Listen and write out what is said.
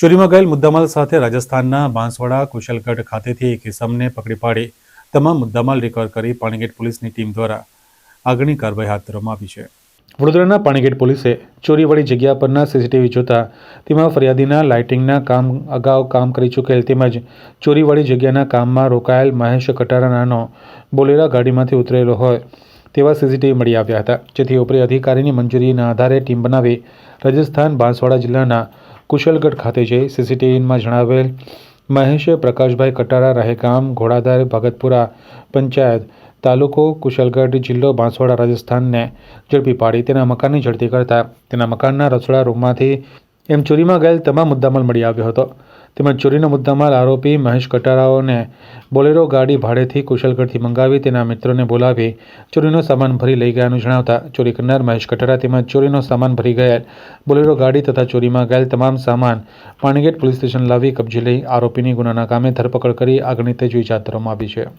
ચોરીમાં ગયેલ મુદ્દામાલ સાથે રાજસ્થાનના બાંસવાડા કુશલગઢ ખાતેથી એક ઇસમને પકડી પાડી તમામ મુદ્દામાલ રિકવર કરી પાણીગેટ પોલીસની ટીમ દ્વારા આગળની કાર્યવાહી હાથ ધરવામાં આવી છે। વડોદરાના પાણીગેટ પોલીસે ચોરીવાળી જગ્યા પરના સીસીટીવી જોતા તેમાં ફરિયાદીના લાઇટિંગના કામ અગાઉ કામ કરી ચૂકેલ તેમજ ચોરીવાળી જગ્યાના કામમાં રોકાયેલ મહેશ કટારા નાનો બોલેરો ગાડીમાંથી ઉતરેલો હોય તેવા સીસીટીવી મળી આવ્યા હતા, જેથી ઉપરી અધિકારીની મંજૂરીના આધારે ટીમ બનાવી રાજસ્થાન બાંસવાડા જિલ્લાના કુશલગઢ ખાતે જઈ સીસીટીવીમાં જણાવેલ મહેશ પ્રકાશભાઈ કટારા રહે ગામ ઘોડાદર ભગતપુરા પંચાયત તાલુકો કુશલગઢ જિલ્લો બાંસવાડા રાજસ્થાનને ઝડપી પાડી તેના મકાનની ઝડપી કરતા તેના મકાનના રસોડા રૂમમાંથી એમ ચોરીમાં ગયેલ તમામ મુદ્દામાલ મળી આવ્યો હતો। તેમજ ચોરીનો મુદ્દામાલ આરોપી મહેશ કટારાઓને બોલેરો ગાડી ભાડેથી કુશલગઢથી મંગાવી તેના મિત્રોને બોલાવી ચોરીનો સામાન ભરી લઈ ગયાનું જણાવતા ચોરી કરનાર મહેશ કટારા તેમજ ચોરીનો સામાન ભરી ગયેલ બોલેરો ગાડી તથા ચોરીમાં ગયેલ તમામ સામાન પાણીગેટ પોલીસ સ્ટેશન લાવી કબજે લઈ આરોપીની ગુનાના કામે ધરપકડ કરી આગળની તજવીજ હાથ ધરવામાં આવી છે।